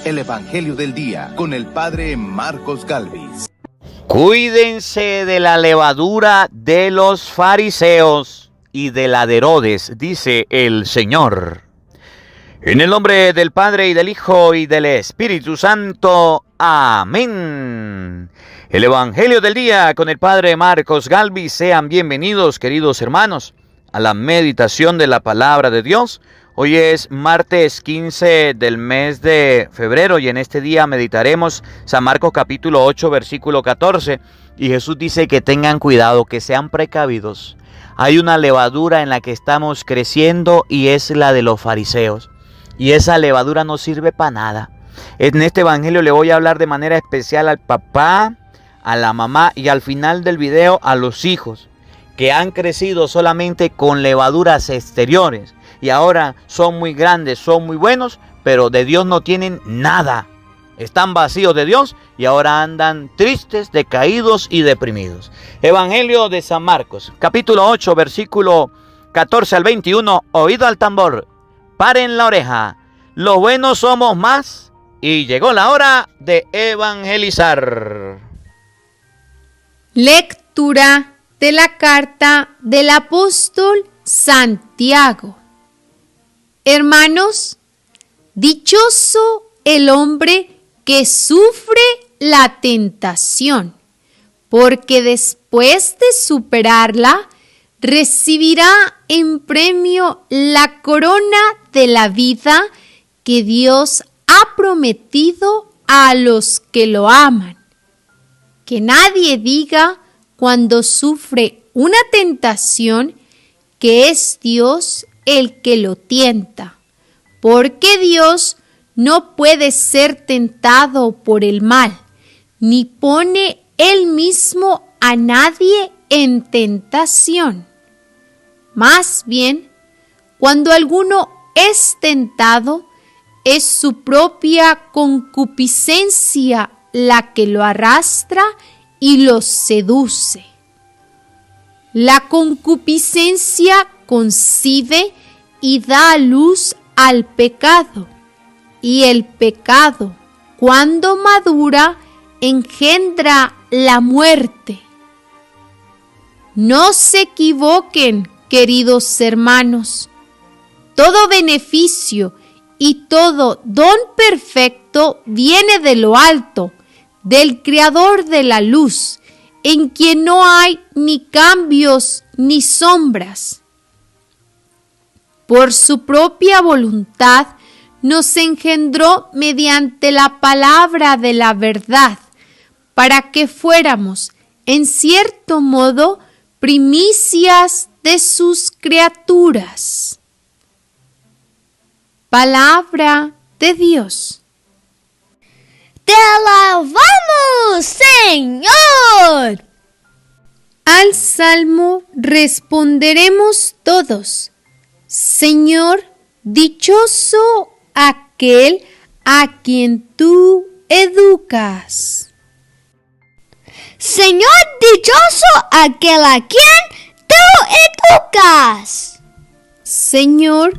el Evangelio del Día con el Padre Marcos Gálvez. Cuídense de la levadura de los fariseos y de la de Herodes, dice el Señor. En el nombre del Padre y del Hijo y del Espíritu Santo. Amén. El Evangelio del Día con el Padre Marcos Gálvez. Sean bienvenidos, queridos hermanos, a la meditación de la Palabra de Dios. Hoy es martes 15 del mes de febrero y en este día meditaremos San Marcos capítulo 8, versículo 14. Y Jesús dice que tengan cuidado, que sean precavidos. Hay una levadura en la que estamos creciendo y es la de los fariseos. Y esa levadura no sirve para nada. En este evangelio le voy a hablar de manera especial al papá, a la mamá y al final del video a los hijos que han crecido solamente con levaduras exteriores y ahora son muy grandes, son muy buenos, pero de Dios no tienen nada. Están vacíos de Dios y ahora andan tristes, decaídos y deprimidos. Evangelio de San Marcos, capítulo 8, versículo 14 al 21. Oído al tambor, paren la oreja, los buenos somos más y llegó la hora de evangelizar. Lectura de la carta del apóstol Santiago. Hermanos, dichoso el hombre que sufre la tentación, porque después de superarla, recibirá en premio la corona de la vida que Dios ha prometido a los que lo aman. Que nadie diga cuando sufre una tentación que es Dios el que lo tienta, porque Dios no puede ser tentado por el mal, ni pone Él mismo a nadie en tentación. Más bien, cuando alguno es tentado, es su propia concupiscencia la que lo arrastra y lo seduce. La concupiscencia concibe y da a luz al pecado, y el pecado, cuando madura, engendra la muerte. No se equivoquen, queridos hermanos. Todo beneficio y todo don perfecto viene de lo alto, del Creador de la luz, en quien no hay ni cambios ni sombras. Por su propia voluntad nos engendró mediante la palabra de la verdad, para que fuéramos, en cierto modo, primicias de sus criaturas. Palabra de Dios. ¡Te alabamos, Señor! Al salmo responderemos todos: Señor, dichoso aquel a quien tú educas. Señor, dichoso aquel a quien tú educas. Señor,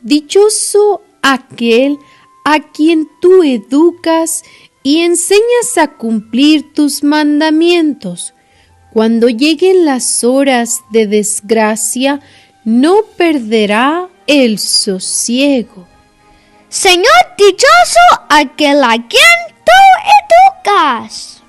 dichoso aquel a quien tú educas y enseñas a cumplir tus mandamientos. Cuando lleguen las horas de desgracia, no perderá el sosiego. Señor, dichoso aquel a quien tú educas.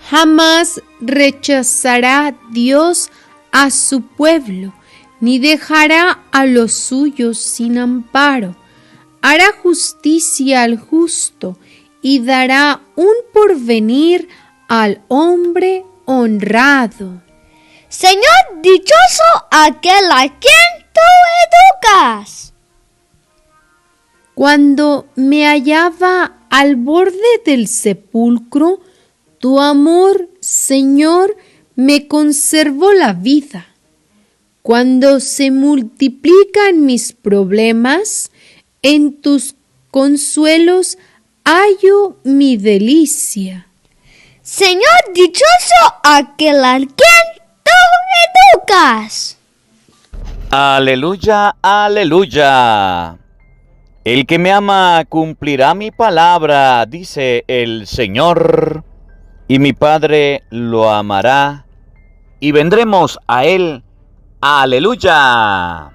Jamás rechazará Dios a su pueblo, ni dejará a los suyos sin amparo. Hará justicia al justo y dará un porvenir al hombre honrado. Señor, dichoso aquel a quien tú educas. Cuando me hallaba al borde del sepulcro, tu amor, Señor, me conservó la vida. Cuando se multiplican mis problemas, en tus consuelos hallo mi delicia. Señor, dichoso aquel a quien tú educas. Aleluya, aleluya. El que me ama cumplirá mi palabra, dice el Señor, y mi Padre lo amará, y vendremos a Él. ¡Aleluya!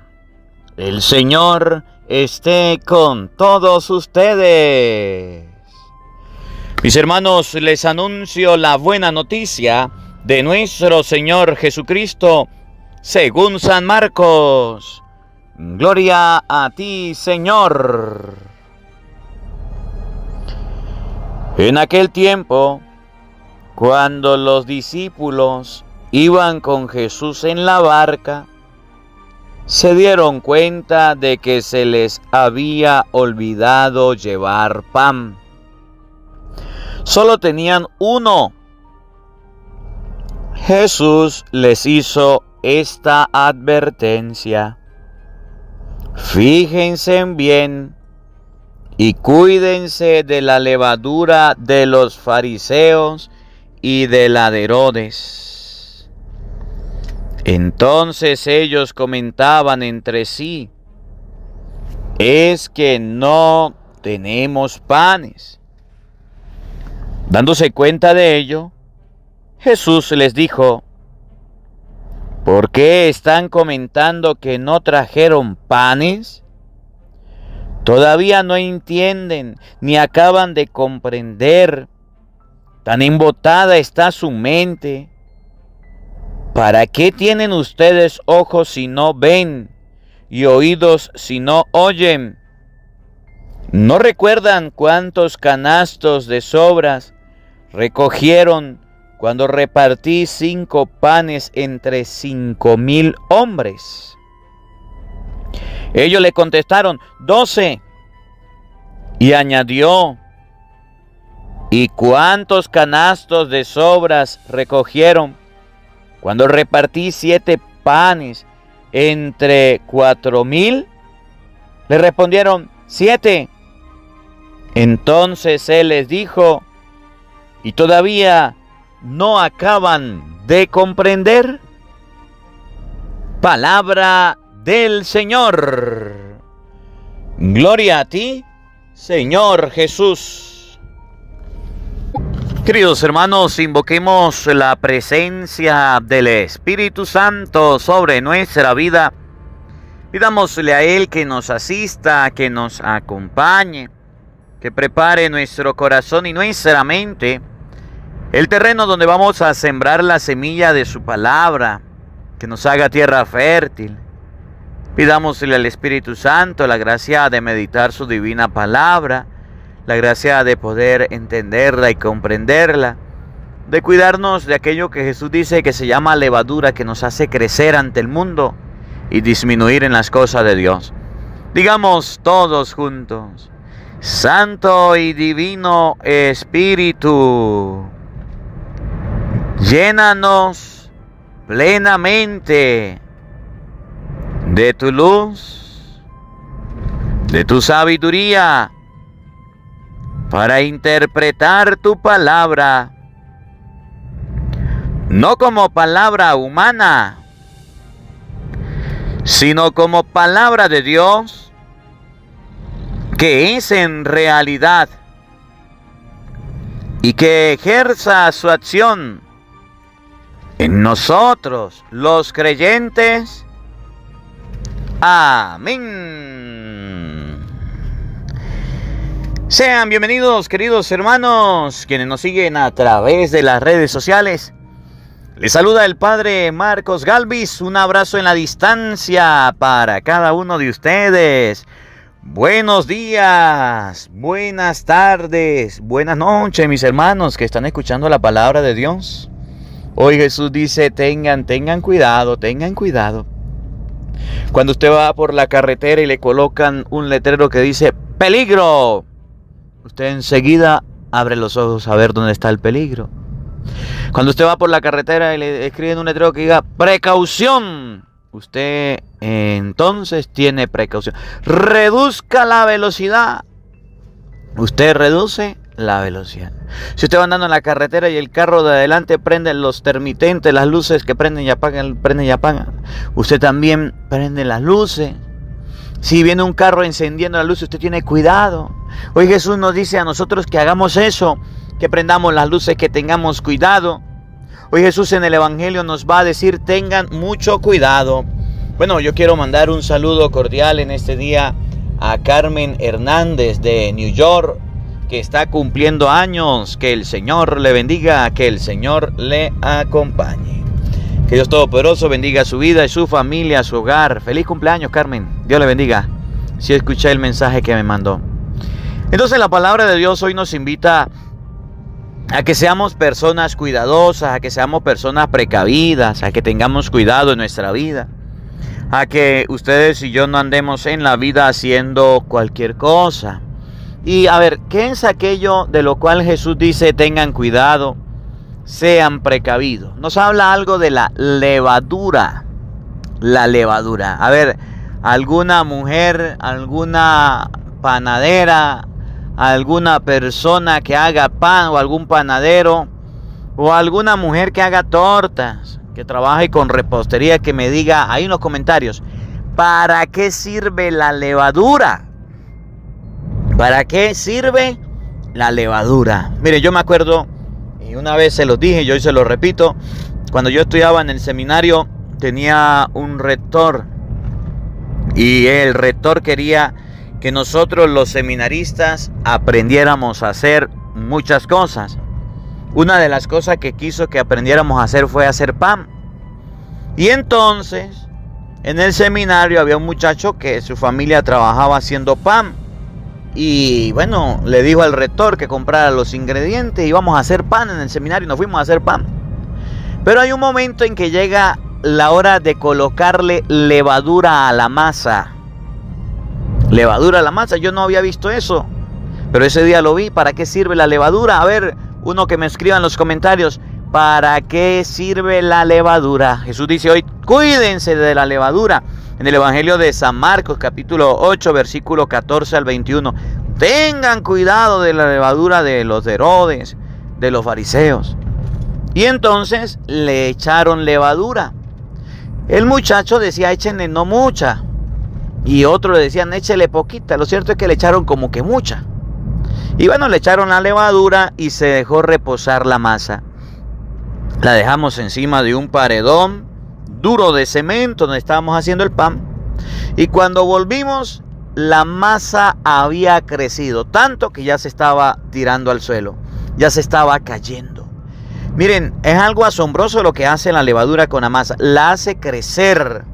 El Señor esté con todos ustedes. Mis hermanos, les anuncio la buena noticia de nuestro Señor Jesucristo, según San Marcos. Gloria a ti, Señor. En aquel tiempo, cuando los discípulos iban con Jesús en la barca, se dieron cuenta de que se les había olvidado llevar pan. Solo tenían uno. Jesús les hizo esta advertencia: fíjense bien y cuídense de la levadura de los fariseos y de la de Herodes. Entonces ellos comentaban entre sí: es que no tenemos panes. Dándose cuenta de ello, Jesús les dijo: ¿por qué están comentando que no trajeron panes? Todavía no entienden ni acaban de comprender. Tan embotada está su mente. ¿Para qué tienen ustedes ojos si no ven y oídos si no oyen? ¿No recuerdan cuántos canastos de sobras recogieron cuando repartí 5 panes entre 5,000 hombres? Ellos le contestaron: 12. Y añadió: ¿y cuántos canastos de sobras recogieron cuando repartí 7 panes entre 4,000? Le respondieron: 7. Entonces él les dijo: ¿y todavía no acaban de comprender? Palabra del Señor. Gloria a ti, Señor Jesús. Queridos hermanos, invoquemos la presencia del Espíritu Santo sobre nuestra vida. Pidámosle a Él que nos asista, que nos acompañe, que prepare nuestro corazón y nuestra mente, el terreno donde vamos a sembrar la semilla de su palabra, que nos haga tierra fértil. Pidámosle al Espíritu Santo la gracia de meditar su divina palabra, la gracia de poder entenderla y comprenderla, de cuidarnos de aquello que Jesús dice que se llama levadura, que nos hace crecer ante el mundo y disminuir en las cosas de Dios. Digamos todos juntos: Santo y Divino Espíritu, llénanos plenamente de tu luz, de tu sabiduría, para interpretar tu palabra, no como palabra humana, sino como palabra de Dios, que es en realidad, y que ejerza su acción en nosotros, los creyentes. Amén. Sean bienvenidos, queridos hermanos, quienes nos siguen a través de las redes sociales. Les saluda el Padre Marcos Galvis. Un abrazo en la distancia para cada uno de ustedes. Buenos días, buenas tardes, buenas noches, mis hermanos que están escuchando la palabra de Dios. Hoy Jesús dice: tengan cuidado, tengan cuidado. Cuando usted va por la carretera y le colocan un letrero que dice peligro, usted enseguida abre los ojos a ver dónde está el peligro. Cuando usted va por la carretera y le escriben un letrero que diga precaución, usted entonces tiene precaución. Reduzca la velocidad, usted reduce la velocidad. Si usted va andando en la carretera y el carro de adelante prende los intermitentes, las luces que prenden y apagan, usted también prende las luces. Si viene un carro encendiendo la luz, usted tiene cuidado. Hoy Jesús nos dice a nosotros que hagamos eso, que prendamos las luces, que tengamos cuidado. Hoy Jesús en el Evangelio nos va a decir, tengan mucho cuidado. Bueno, yo quiero mandar un saludo cordial en este día a Carmen Hernández de New York, que está cumpliendo años. Que el Señor le bendiga, que el Señor le acompañe. Que Dios Todopoderoso bendiga su vida y su familia, su hogar. Feliz cumpleaños, Carmen. Dios le bendiga. Si escuché el mensaje que me mandó. Entonces la palabra de Dios hoy nos invita a que seamos personas cuidadosas, a que seamos personas precavidas, a que tengamos cuidado en nuestra vida, a que ustedes y yo no andemos en la vida haciendo cualquier cosa. Y a ver, ¿qué es aquello de lo cual Jesús dice tengan cuidado, sean precavidos? Nos habla algo de la levadura. La levadura. A ver, alguna mujer, alguna panadera, alguna persona que haga pan, o algún panadero, o alguna mujer que haga tortas, que trabaje con repostería, que me diga ahí en los comentarios, ¿para qué sirve la levadura? ¿Para qué sirve la levadura? Mire, yo me acuerdo, y una vez se los dije y hoy se los repito, cuando yo estudiaba en el seminario tenía un rector, y el rector quería que nosotros los seminaristas aprendiéramos a hacer muchas cosas. Una de las cosas que quiso que aprendiéramos a hacer fue hacer pan. Y entonces, en el seminario había un muchacho que su familia trabajaba haciendo pan. Y bueno, le dijo al rector que comprara los ingredientes y íbamos a hacer pan en el seminario y nos fuimos a hacer pan. Pero hay un momento en que llega la hora de colocarle levadura a la masa. Levadura a la masa, yo no había visto eso, pero ese día lo vi. ¿Para qué sirve la levadura? A ver, uno que me escriba en los comentarios, ¿para qué sirve la levadura? Jesús dice hoy, cuídense de la levadura. En el Evangelio de San Marcos, capítulo 8, versículo 14 al 21. Tengan cuidado de la levadura de los de Herodes, de los fariseos. Y entonces le echaron levadura. El muchacho decía, échenle no mucha. Y otros le decían, échele poquita. Lo cierto es que le echaron como que mucha. Y bueno, le echaron la levadura y se dejó reposar la masa. La dejamos encima de un paredón duro de cemento donde estábamos haciendo el pan. Y cuando volvimos, la masa había crecido tanto que ya se estaba tirando al suelo. Ya se estaba cayendo. Miren, es algo asombroso lo que hace la levadura con la masa. La hace crecer.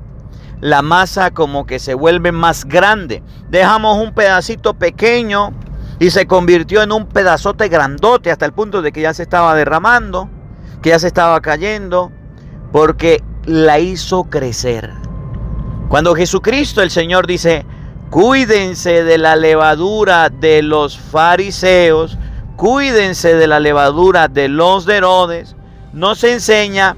La masa como que se vuelve más grande. Dejamos un pedacito pequeño y se convirtió en un pedazote grandote hasta el punto de que ya se estaba derramando, que ya se estaba cayendo, porque la hizo crecer. Cuando Jesucristo el Señor dice, cuídense de la levadura de los fariseos, cuídense de la levadura de los de Herodes, nos enseña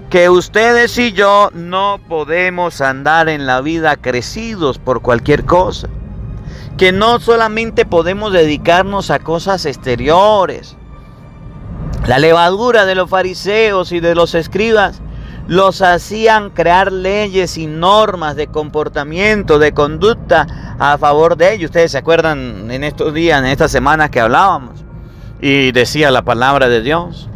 que ustedes y yo no podemos andar en la vida crecidos por cualquier cosa. Que no solamente podemos dedicarnos a cosas exteriores. La levadura de los fariseos y de los escribas los hacían crear leyes y normas de comportamiento, de conducta a favor de ellos. Ustedes se acuerdan en estos días, en estas semanas que hablábamos, y decía la palabra de Dios.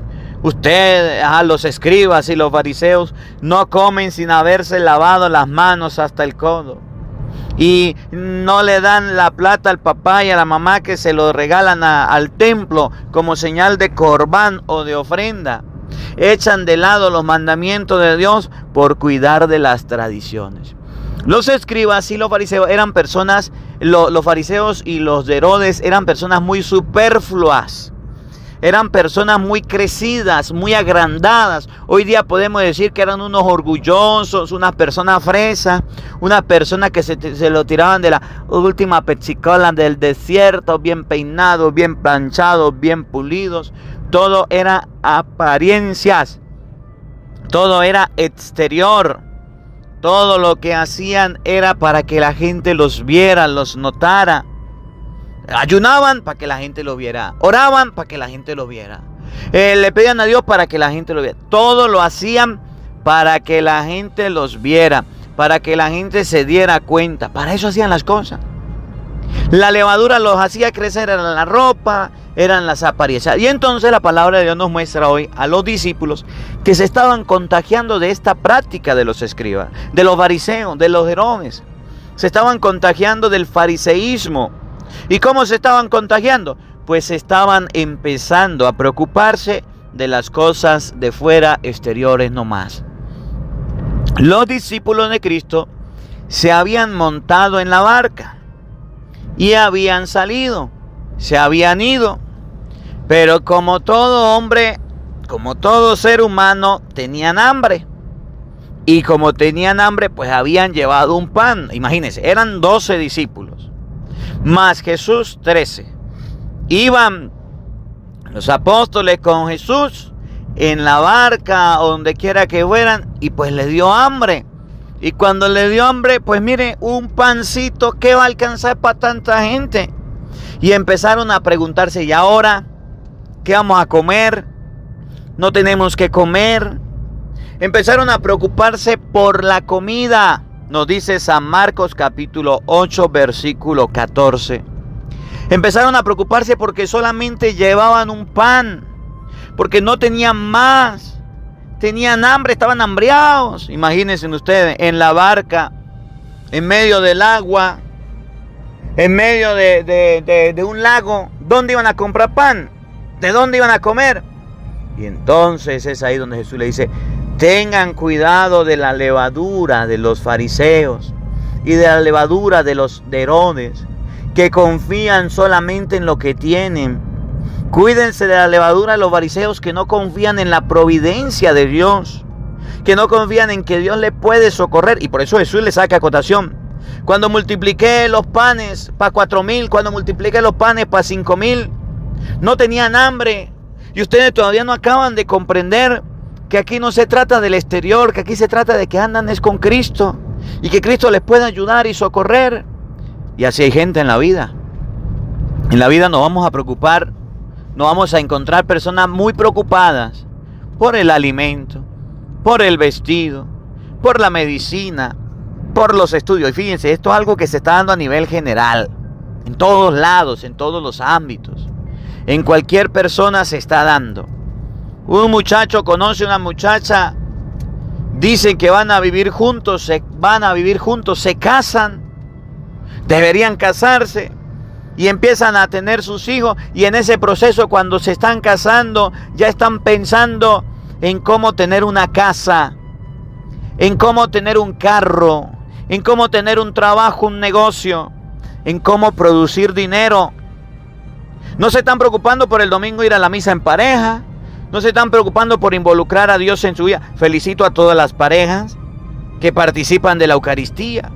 Ustedes, los escribas y los fariseos, no comen sin haberse lavado las manos hasta el codo. Y no le dan la plata al papá y a la mamá que se lo regalan al templo como señal de corbán o de ofrenda. Echan de lado los mandamientos de Dios por cuidar de las tradiciones. Los escribas y los fariseos eran personas, los fariseos y los de Herodes eran personas muy superfluas. Eran personas muy crecidas, muy agrandadas. Hoy día podemos decir que eran unos orgullosos, unas personas fresas, unas personas que se lo tiraban de la última pechicola del desierto, bien peinados, bien planchados, bien pulidos. Todo era apariencias, todo era exterior. Todo lo que hacían era para que la gente los viera, los notara. Ayunaban para que la gente lo viera. Oraban para que la gente lo viera. Le pedían a Dios para que la gente lo viera. Todo lo hacían para que la gente los viera. para que la gente se diera cuenta. Para eso hacían las cosas. La levadura los hacía crecer en la ropa, eran las apariencias. Y entonces la palabra de Dios nos muestra hoy a los discípulos que se estaban contagiando de esta práctica de los escribas, de los fariseos, de los Herodes. Se estaban contagiando del fariseísmo. ¿Y cómo se estaban contagiando? Pues estaban empezando a preocuparse de las cosas de fuera, exteriores nomás. Los discípulos de Cristo se habían montado en la barca y habían salido, se habían ido. Pero como todo hombre, como todo ser humano, tenían hambre. Y como tenían hambre, pues habían llevado un pan. Imagínense, eran 12 discípulos, más Jesús 13. Iban los apóstoles con Jesús en la barca o donde quiera que fueran, y pues les dio hambre. Y cuando le dio hambre, pues mire, un pancito, ¿qué va a alcanzar para tanta gente? Y empezaron a preguntarse, ¿y ahora qué vamos a comer? No tenemos que comer. Empezaron a preocuparse por la comida. Nos dice San Marcos capítulo 8, versículo 14. Empezaron a preocuparse porque solamente llevaban un pan, porque no tenían más. Tenían hambre, estaban hambriados. Imagínense ustedes, en la barca, en medio del agua, en medio de un lago. ¿Dónde iban a comprar pan? ¿De dónde iban a comer? Y entonces es ahí donde Jesús le dice: tengan cuidado de la levadura de los fariseos y de la levadura de los de Herodes, que confían solamente en lo que tienen. Cuídense de la levadura de los fariseos, que no confían en la providencia de Dios, que no confían en que Dios le puede socorrer. Y por eso Jesús le saca acotación. Cuando multipliqué los panes para 4,000, cuando multipliqué los panes para 5,000, no tenían hambre. Y ustedes todavía no acaban de comprender que aquí no se trata del exterior, que aquí se trata de que andan es con Cristo y que Cristo les puede ayudar y socorrer. Y así hay gente en la vida. En la vida nos vamos a preocupar, nos vamos a encontrar personas muy preocupadas por el alimento, por el vestido, por la medicina, por los estudios. Y fíjense, esto es algo que se está dando a nivel general, en todos lados, en todos los ámbitos. En cualquier persona se está dando. Un muchacho conoce a una muchacha, dicen que van a vivir juntos, se casan, deberían casarse, y empiezan a tener sus hijos, y en ese proceso, cuando se están casando, ya están pensando en cómo tener una casa, en cómo tener un carro, en cómo tener un trabajo, un negocio, en cómo producir dinero. No se están preocupando por el domingo ir a la misa en pareja, no se están preocupando por involucrar a Dios en su vida. Felicito a todas las parejas que participan de la Eucaristía,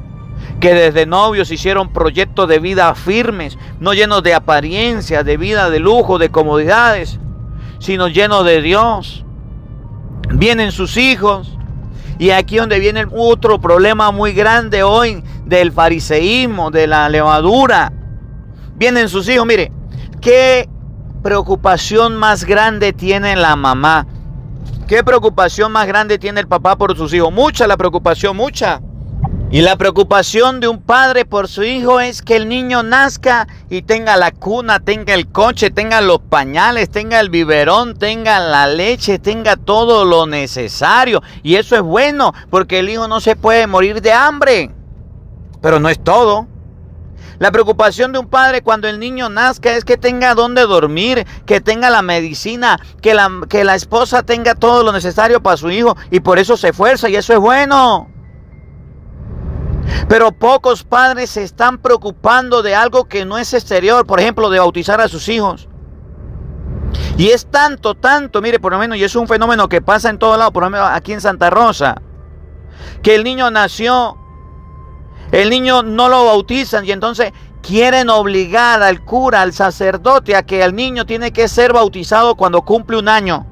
que desde novios hicieron proyectos de vida firmes, no llenos de apariencia, de vida de lujo, de comodidades, sino llenos de Dios. Vienen sus hijos, y aquí donde viene otro problema muy grande hoy del fariseísmo, de la levadura. Vienen sus hijos, mire, qué preocupación más grande tiene la mamá, qué preocupación más grande tiene el papá por sus hijos. Mucha la preocupación, mucha. Y la preocupación de un padre por su hijo es que el niño nazca y tenga la cuna, tenga el coche, tenga los pañales, tenga el biberón, tenga la leche, tenga todo lo necesario. Y eso es bueno, porque el hijo no se puede morir de hambre. Pero no es todo. La preocupación de un padre cuando el niño nazca es que tenga dónde dormir, que tenga la medicina, que la esposa tenga todo lo necesario para su hijo, y por eso se esfuerza, y eso es bueno. Pero pocos padres se están preocupando de algo que no es exterior, por ejemplo, de bautizar a sus hijos. Y es tanto, mire, por lo menos, y es un fenómeno que pasa en todos lados, por lo menos aquí en Santa Rosa, que el niño nació, el niño no lo bautizan, y entonces quieren obligar al cura, al sacerdote, a que el niño tiene que ser bautizado cuando cumple 1 año.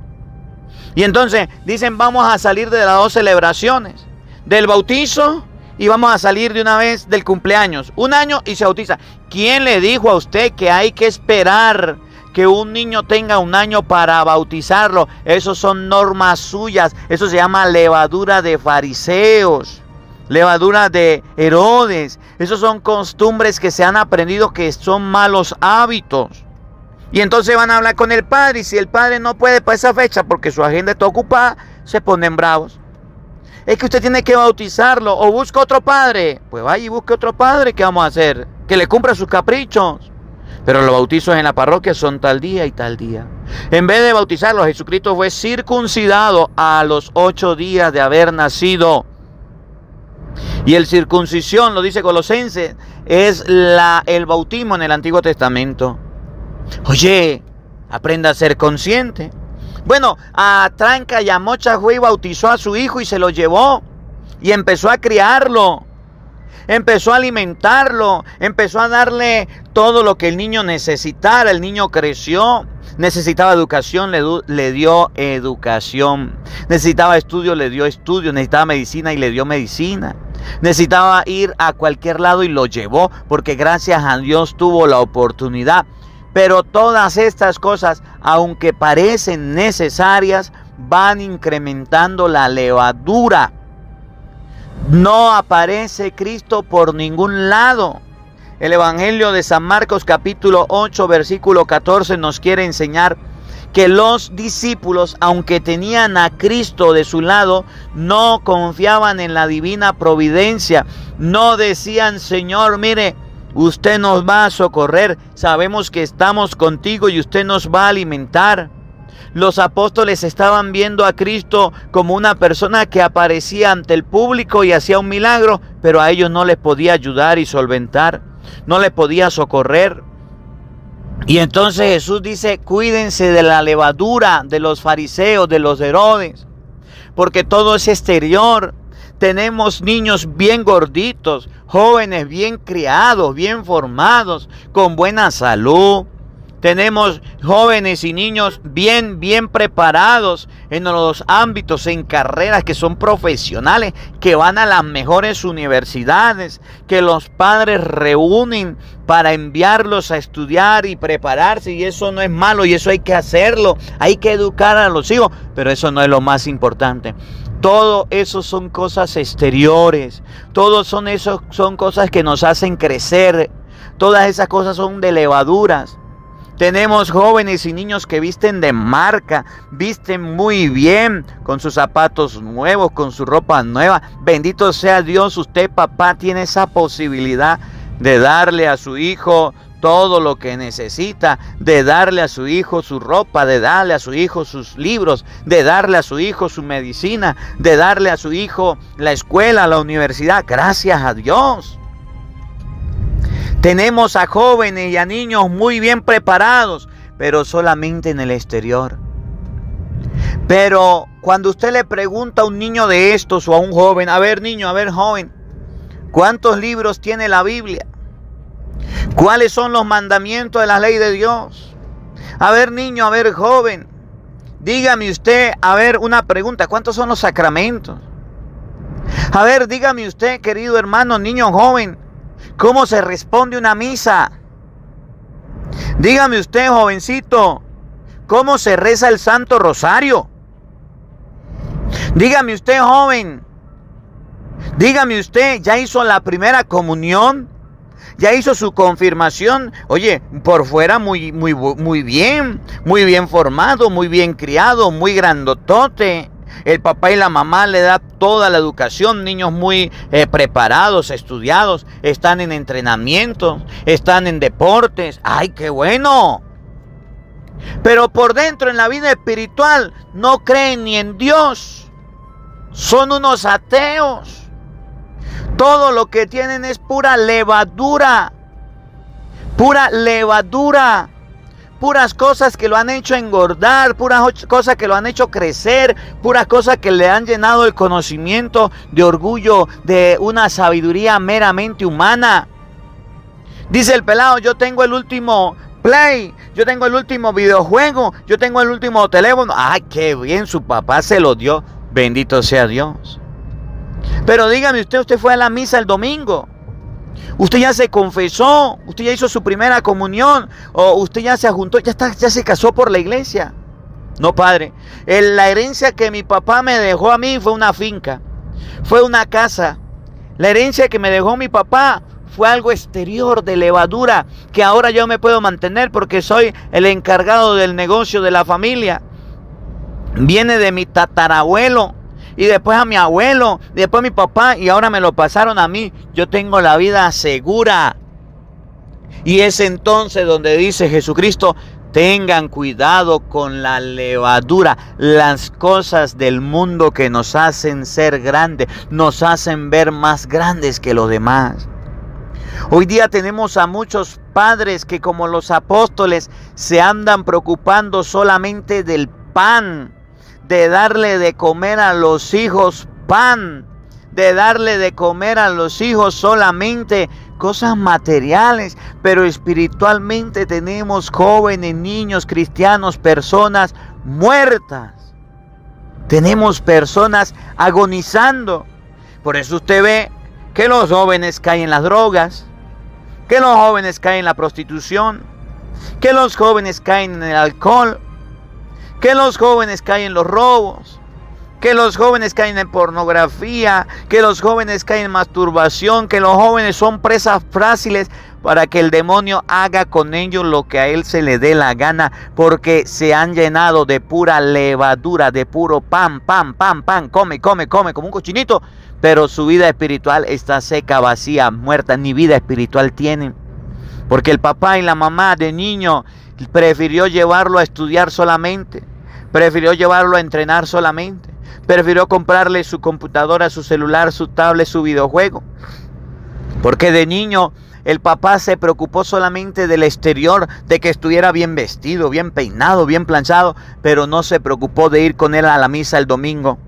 Y entonces dicen: vamos a salir de las 2 celebraciones, del bautizo, y vamos a salir de una vez del cumpleaños. 1 año y se bautiza. ¿Quién le dijo a usted que hay que esperar que un niño tenga 1 año para bautizarlo? Eso son normas suyas. Eso se llama levadura de fariseos. levadura de Herodes. Esos son costumbres que se han aprendido que son malos hábitos. Y entonces van a hablar con el padre, y si el padre no puede para esa fecha porque su agenda está ocupada, se ponen bravos. Es que usted tiene que bautizarlo, o busca otro padre. Pues vaya y busque otro padre, ¿qué vamos a hacer? Que le cumpla sus caprichos. Pero los bautizos en la parroquia son tal día y tal día. En vez de bautizarlo, Jesucristo fue circuncidado a los 8 días de haber nacido. Y el circuncisión, lo dice Colosenses, es el bautismo en el Antiguo Testamento. Oye, aprenda a ser consciente. Bueno, a Tranca y a Mocha fue y bautizó a su hijo y se lo llevó. Y empezó a criarlo. Empezó a alimentarlo. Empezó a darle todo lo que el niño necesitara. El niño creció. Necesitaba educación, le dio educación. Necesitaba estudio, le dio estudio. Necesitaba medicina y le dio medicina. Necesitaba ir a cualquier lado y lo llevó, porque gracias a Dios tuvo la oportunidad. Pero todas estas cosas, aunque parecen necesarias, van incrementando la levadura. No aparece Cristo por ningún lado. El Evangelio de San Marcos capítulo 8 versículo 14 nos quiere enseñar que los discípulos, aunque tenían a Cristo de su lado, no confiaban en la divina providencia. No decían: Señor, mire, usted nos va a socorrer, sabemos que estamos contigo y usted nos va a alimentar. Los apóstoles estaban viendo a Cristo como una persona que aparecía ante el público y hacía un milagro, pero a ellos no les podía ayudar y solventar, no les podía socorrer. Y entonces Jesús dice: cuídense de la levadura de los fariseos, de los Herodes, porque todo es exterior. Tenemos niños bien gorditos, jóvenes bien criados, bien formados, con buena salud. Tenemos jóvenes y niños bien preparados en los ámbitos, en carreras que son profesionales, que van a las mejores universidades, que los padres reúnen para enviarlos a estudiar y prepararse, y eso no es malo, y eso hay que hacerlo, hay que educar a los hijos, pero eso no es lo más importante. Todo eso son cosas exteriores, son cosas que nos hacen crecer, todas esas cosas son de levaduras. Tenemos jóvenes y niños que visten de marca, visten muy bien, con sus zapatos nuevos, con su ropa nueva. Bendito sea Dios, usted, papá, tiene esa posibilidad de darle a su hijo todo lo que necesita, de darle a su hijo su ropa, de darle a su hijo sus libros, de darle a su hijo su medicina, de darle a su hijo la escuela, la universidad. Gracias a Dios. Tenemos a jóvenes y a niños muy bien preparados, pero solamente en el exterior. Pero cuando usted le pregunta a un niño de estos o a un joven: a ver, niño, a ver, joven, ¿cuántos libros tiene la Biblia? ¿Cuáles son los mandamientos de la ley de Dios? A ver, niño, a ver, joven, dígame usted, a ver, una pregunta: ¿cuántos son los sacramentos? A ver, dígame usted, querido hermano, niño, joven, ¿cómo se responde una misa? Dígame usted, jovencito, ¿cómo se reza el Santo Rosario? Dígame usted, joven, dígame usted, ¿ya hizo la primera comunión? ¿Ya hizo su confirmación? Oye, por fuera muy bien formado, muy bien criado, muy grandotote. El papá y la mamá le da toda la educación, niños muy preparados, estudiados, están en entrenamiento, están en deportes. ¡Ay, qué bueno! Pero por dentro, en la vida espiritual, no creen ni en Dios. Son unos ateos. Todo lo que tienen es pura levadura. Pura levadura. Puras cosas que lo han hecho engordar, puras cosas que lo han hecho crecer, puras cosas que le han llenado el conocimiento de orgullo, de una sabiduría meramente humana. Dice el pelado: yo tengo el último Play, yo tengo el último videojuego, yo tengo el último teléfono. ¡Ay, qué bien! Su papá se lo dio. Bendito sea Dios. Pero dígame usted fue a la misa el domingo. Usted ya se confesó, usted ya hizo su primera comunión, o usted ya se juntó, ya se casó por la iglesia. No, padre, la herencia que mi papá me dejó a mí fue una finca, fue una casa. La herencia que me dejó mi papá fue algo exterior de levadura que ahora yo me puedo mantener porque soy el encargado del negocio de la familia. Viene de mi tatarabuelo y después a mi abuelo, y después a mi papá y ahora me lo pasaron a mí. Yo tengo la vida segura. Y es entonces donde dice Jesucristo: tengan cuidado con la levadura, las cosas del mundo que nos hacen ser grandes, nos hacen ver más grandes que los demás. Hoy día tenemos a muchos padres que, como los apóstoles, se andan preocupando solamente del pan, de darle de comer a los hijos pan, de darle de comer a los hijos solamente cosas materiales, pero espiritualmente tenemos jóvenes, niños, cristianos, personas muertas. Tenemos personas agonizando. Por eso usted ve que los jóvenes caen en las drogas, que los jóvenes caen en la prostitución, que los jóvenes caen en el alcohol, que los jóvenes caen en los robos, que los jóvenes caen en pornografía, que los jóvenes caen en masturbación, que los jóvenes son presas fáciles para que el demonio haga con ellos lo que a él se le dé la gana, porque se han llenado de pura levadura, de puro pan, come como un cochinito, pero su vida espiritual está seca, vacía, muerta, ni vida espiritual tienen, porque el papá y la mamá de niño prefirió llevarlo a estudiar solamente, prefirió llevarlo a entrenar solamente, prefirió comprarle su computadora, su celular, su tablet, su videojuego. Porque de niño el papá se preocupó solamente del exterior, de que estuviera bien vestido, bien peinado, bien planchado, pero no se preocupó de ir con él a la misa el domingo.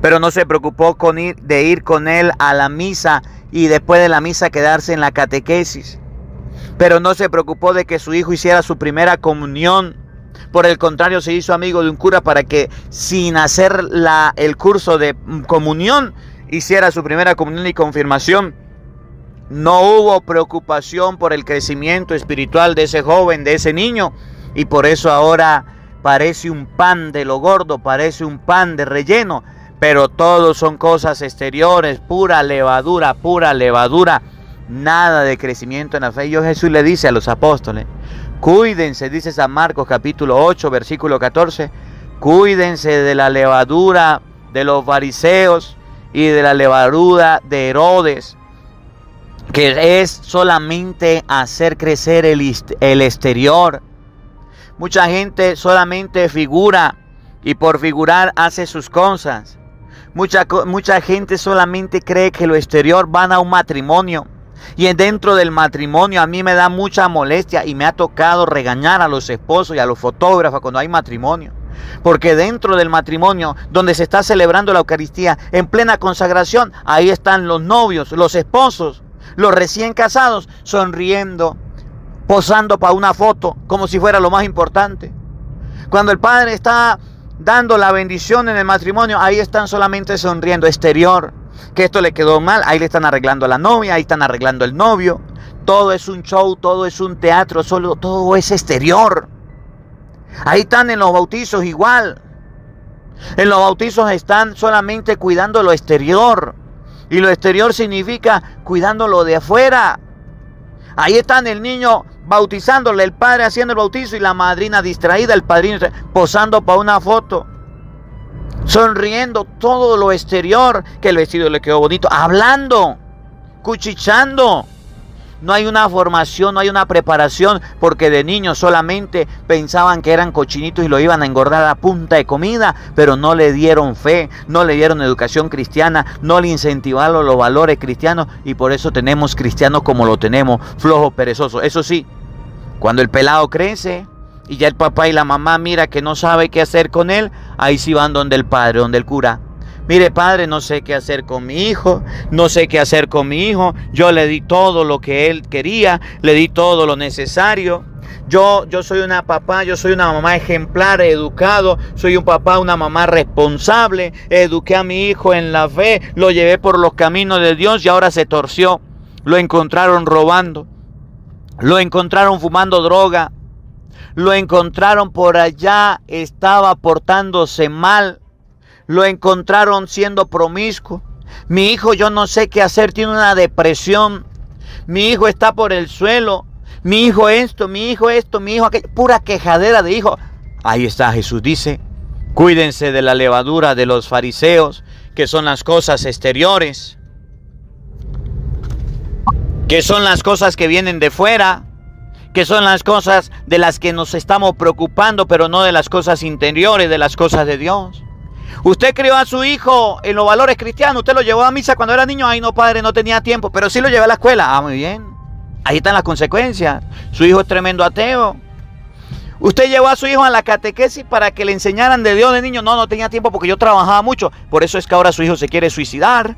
Pero no se preocupó de ir con él a la misa y después de la misa quedarse en la catequesis. Pero no se preocupó de que su hijo hiciera su primera comunión. Por el contrario, se hizo amigo de un cura para que, sin hacer el curso de comunión, hiciera su primera comunión y confirmación. No hubo preocupación por el crecimiento espiritual de ese joven, de ese niño. Y por eso ahora parece un pan de lo gordo, parece un pan de relleno. Pero todos son cosas exteriores, pura levadura, nada de crecimiento en la fe. Y Jesús le dice a los apóstoles: cuídense, dice San Marcos capítulo 8, versículo 14, cuídense de la levadura de los fariseos y de la levadura de Herodes, que es solamente hacer crecer el exterior. Mucha gente solamente figura y por figurar hace sus cosas. Mucha gente solamente cree que lo exterior van a un matrimonio. Y dentro del matrimonio a mí me da mucha molestia y me ha tocado regañar a los esposos y a los fotógrafos cuando hay matrimonio. Porque dentro del matrimonio, donde se está celebrando la Eucaristía en plena consagración, ahí están los novios, los esposos, los recién casados, sonriendo, posando para una foto, como si fuera lo más importante. Cuando el padre está dando la bendición en el matrimonio, ahí están solamente sonriendo, exterior. Que esto le quedó mal, ahí le están arreglando a la novia, ahí están arreglando el novio. Todo es un show, todo es un teatro, todo es exterior. Ahí están en los bautizos igual. En los bautizos están solamente cuidando lo exterior. Y lo exterior significa cuidando lo de afuera. Ahí están el niño bautizándole, el padre haciendo el bautizo y la madrina distraída, el padrino posando para una foto. Sonriendo, todo lo exterior, que el vestido le quedó bonito, hablando, cuchichando. No hay una formación, no hay una preparación, porque de niños solamente pensaban que eran cochinitos y lo iban a engordar a punta de comida, pero no le dieron fe, no le dieron educación cristiana, no le incentivaron los valores cristianos, y por eso tenemos cristianos como lo tenemos, flojos, perezosos. Eso sí, cuando el pelado crece y ya el papá y la mamá mira que no sabe qué hacer con él, ahí sí van donde el padre, donde el cura. Mire, padre, no sé qué hacer con mi hijo, no sé qué hacer con mi hijo. Yo le di todo lo que él quería, le di todo lo necesario. Yo soy una papá, yo soy una mamá ejemplar, educado, soy un papá, una mamá responsable. Eduqué a mi hijo en la fe, lo llevé por los caminos de Dios y ahora se torció. Lo encontraron robando, lo encontraron fumando droga. Lo encontraron por allá, estaba portándose mal. Lo encontraron siendo promiscuo. Mi hijo, yo no sé qué hacer, tiene una depresión. Mi hijo está por el suelo. Mi hijo esto, mi hijo esto, mi hijo aquello. Pura quejadera de hijo. Ahí está, Jesús dice, cuídense de la levadura de los fariseos, que son las cosas exteriores, que son las cosas que vienen de fuera, que son las cosas de las que nos estamos preocupando, pero no de las cosas interiores, de las cosas de Dios. Usted crió a su hijo en los valores cristianos. Usted lo llevó a misa cuando era niño. Ay, no, padre, no tenía tiempo. Pero sí lo llevé a la escuela. Ah, muy bien. Ahí están las consecuencias. Su hijo es tremendo ateo. Usted llevó a su hijo a la catequesis para que le enseñaran de Dios de niño. No, no tenía tiempo porque yo trabajaba mucho. Por eso es que ahora su hijo se quiere suicidar.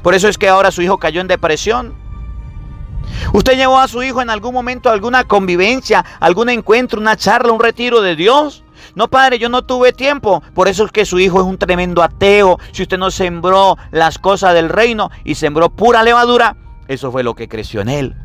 Por eso es que ahora su hijo cayó en depresión. Usted llevó a su hijo en algún momento a alguna convivencia, algún encuentro, una charla, un retiro de Dios. No, padre, yo no tuve tiempo. Por eso es que su hijo es un tremendo ateo. Si usted no sembró las cosas del reino y sembró pura levadura, eso fue lo que creció en él.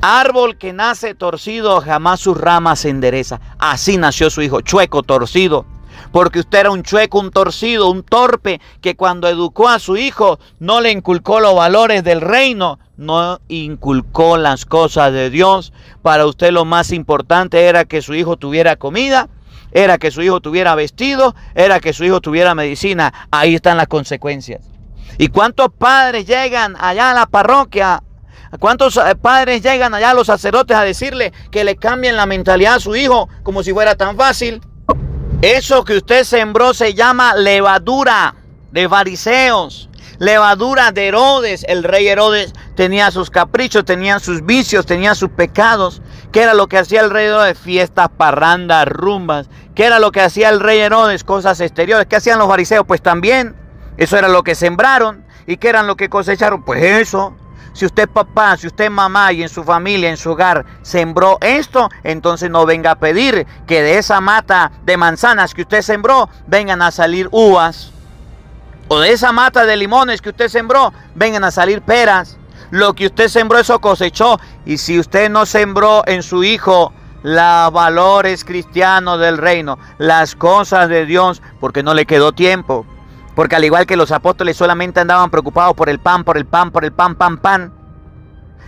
Árbol que nace torcido, jamás sus ramas se endereza. Así nació su hijo, chueco, torcido. Porque usted era un chueco, un torcido, un torpe, que cuando educó a su hijo no le inculcó los valores del reino, no inculcó las cosas de Dios. Para usted lo más importante era que su hijo tuviera comida, era que su hijo tuviera vestido, era que su hijo tuviera medicina. Ahí están las consecuencias. ¿Y cuántos padres llegan allá a la parroquia? ¿Cuántos padres llegan allá a los sacerdotes a decirle que le cambien la mentalidad a su hijo como si fuera tan fácil? Eso que usted sembró se llama levadura de fariseos, levadura de Herodes. El rey Herodes tenía sus caprichos, tenía sus vicios, tenía sus pecados. ¿Qué era lo que hacía el rey Herodes? Fiestas, parrandas, rumbas. ¿Qué era lo que hacía el rey Herodes? Cosas exteriores. ¿Qué hacían los fariseos? Pues también. Eso era lo que sembraron. ¿Y qué eran lo que cosecharon? Pues eso. Si usted papá, si usted mamá y en su familia, en su hogar, sembró esto, entonces no venga a pedir que de esa mata de manzanas que usted sembró, vengan a salir uvas. O de esa mata de limones que usted sembró, vengan a salir peras. Lo que usted sembró, eso cosechó. Y si usted no sembró en su hijo los valores cristianos del reino, las cosas de Dios, porque no le quedó tiempo. Porque al igual que los apóstoles solamente andaban preocupados por el pan, pan.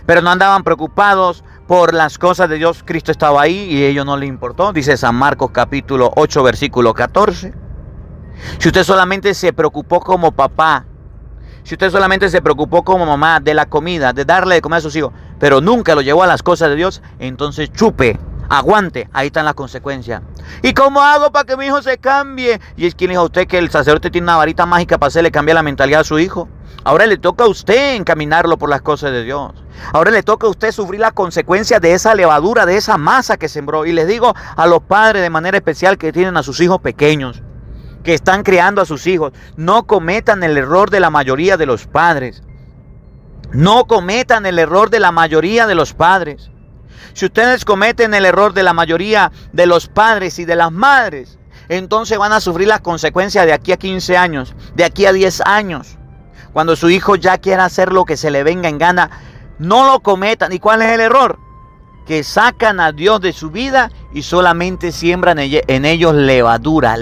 Pero no andaban preocupados por las cosas de Dios. Cristo estaba ahí y a ellos no les importó. Dice San Marcos capítulo 8 versículo 14. Si usted solamente se preocupó como papá, si usted solamente se preocupó como mamá de la comida, de darle de comer a sus hijos, pero nunca lo llevó a las cosas de Dios, entonces chupe, aguante, ahí están las consecuencias. ¿Y cómo hago para que mi hijo se cambie? Y es que le dijo a usted que el sacerdote tiene una varita mágica para hacerle cambiar la mentalidad a su hijo. Ahora le toca a usted encaminarlo por las cosas de Dios. Ahora le toca a usted sufrir las consecuencias de esa levadura, de esa masa que sembró. Y les digo a los padres de manera especial que tienen a sus hijos pequeños, que están criando a sus hijos, no cometan el error de la mayoría de los padres. No cometan el error de la mayoría de los padres. Si ustedes cometen el error de la mayoría de los padres y de las madres, entonces van a sufrir las consecuencias de aquí a 15 años, de aquí a 10 años. Cuando su hijo ya quiera hacer lo que se le venga en gana, no lo cometan. ¿Y cuál es el error? Que sacan a Dios de su vida y solamente siembran en ellos levadura.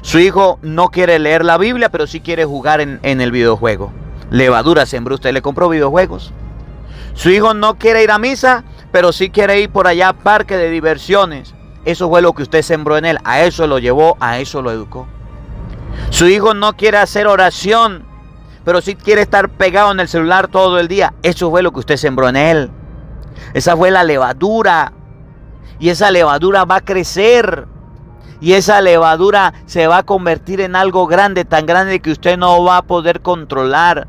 Su hijo no quiere leer la Biblia, pero sí quiere jugar en el videojuego. Levadura sembró. ¿Usted le compró videojuegos? Su hijo no quiere ir a misa, pero sí quiere ir por allá a parque de diversiones. Eso fue lo que usted sembró en él. A eso lo llevó, a eso lo educó. Su hijo no quiere hacer oración, pero sí quiere estar pegado en el celular todo el día. Eso fue lo que usted sembró en él. Esa fue la levadura. Y esa levadura va a crecer. Y esa levadura se va a convertir en algo grande, tan grande que usted no va a poder controlar.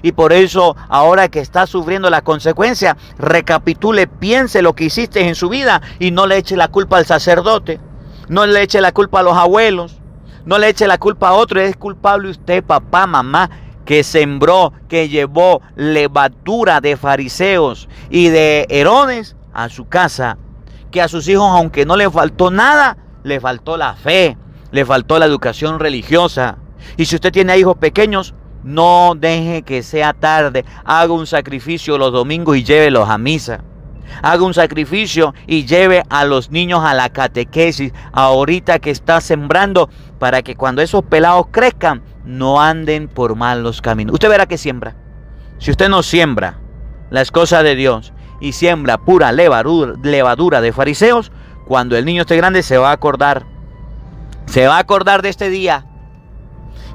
Y por eso, ahora que está sufriendo la consecuencia, recapitule, piense lo que hiciste en su vida y no le eche la culpa al sacerdote. No le eche la culpa a los abuelos. No le eche la culpa a otro. Es culpable usted, papá, mamá, que sembró, que llevó levadura de fariseos y de Herodes a su casa. Que a sus hijos, aunque no le faltó nada, le faltó la fe, le faltó la educación religiosa. Y si usted tiene hijos pequeños, no deje que sea tarde. Haga un sacrificio los domingos y llévelos a misa. Haga un sacrificio y lleve a los niños a la catequesis, ahorita que está sembrando, para que cuando esos pelados crezcan, no anden por malos caminos. Usted verá que siembra. Si usted no siembra las cosas de Dios y siembra pura levadura de fariseos, cuando el niño esté grande se va a acordar de este día,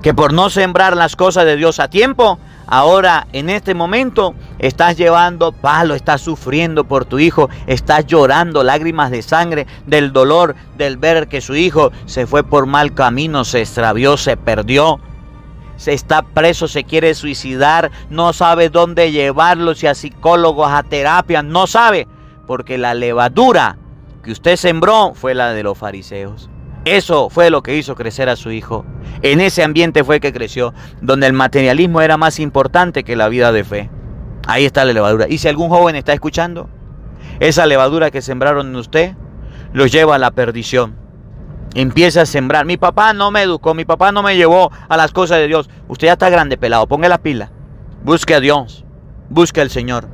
que por no sembrar las cosas de Dios a tiempo, ahora en este momento estás llevando palo, estás sufriendo por tu hijo, estás llorando lágrimas de sangre del dolor del ver que su hijo se fue por mal camino, se extravió, se perdió, se está preso, se quiere suicidar, no sabe dónde llevarlo, si a psicólogos, a terapia, no sabe, porque la levadura que usted sembró fue la de los fariseos. Eso fue lo que hizo crecer a su hijo. En ese ambiente fue que creció, donde el materialismo era más importante que la vida de fe. Ahí está la levadura. Y si algún joven está escuchando, esa levadura que sembraron en usted los lleva a la perdición. Empieza a sembrar. Mi papá no me educó, mi papá no me llevó a las cosas de Dios. Usted ya está grande, pelado, ponga la pila. Busque a Dios, busque al Señor.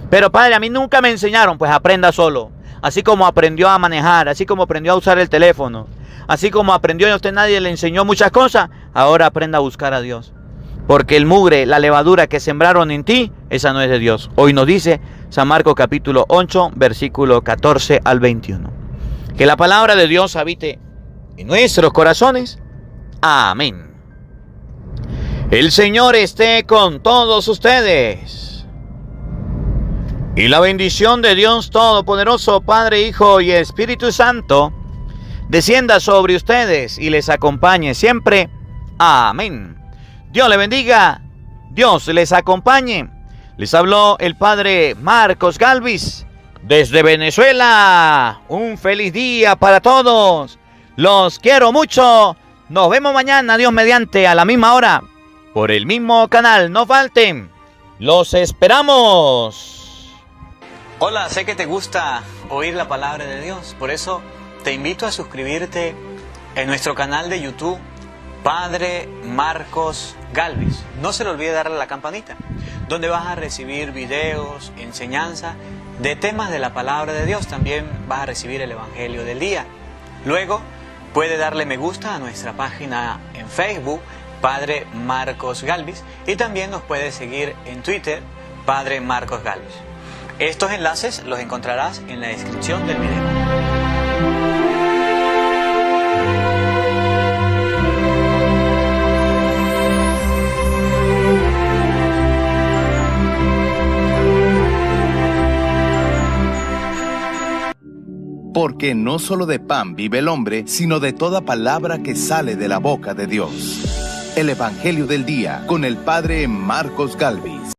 Pero padre, a mí nunca me enseñaron. Pues aprenda solo. Así como aprendió a manejar, así como aprendió a usar el teléfono, así como aprendió y a usted nadie le enseñó muchas cosas, ahora aprenda a buscar a Dios. Porque el mugre, la levadura que sembraron en ti, esa no es de Dios. Hoy nos dice San Marcos capítulo 8, versículo 14 al 21. Que la palabra de Dios habite en nuestros corazones. Amén. El Señor esté con todos ustedes. Y la bendición de Dios Todopoderoso, Padre, Hijo y Espíritu Santo, descienda sobre ustedes y les acompañe siempre. Amén. Dios les bendiga, Dios les acompañe. Les habló el Padre Marcos Galvis desde Venezuela. Un feliz día para todos. Los quiero mucho. Nos vemos mañana, Dios mediante, a la misma hora, por el mismo canal. No falten. Los esperamos. Hola, sé que te gusta oír la palabra de Dios, por eso te invito a suscribirte en nuestro canal de YouTube, Padre Marcos Galvis. No se le olvide darle a la campanita, donde vas a recibir videos, enseñanza de temas de la palabra de Dios. También vas a recibir el Evangelio del día. Luego puede darle me gusta a nuestra página en Facebook, Padre Marcos Galvis, y también nos puede seguir en Twitter, Padre Marcos Galvis. Estos enlaces los encontrarás en la descripción del video. Porque no solo de pan vive el hombre, sino de toda palabra que sale de la boca de Dios. El Evangelio del Día con el Padre Marcos Galvis.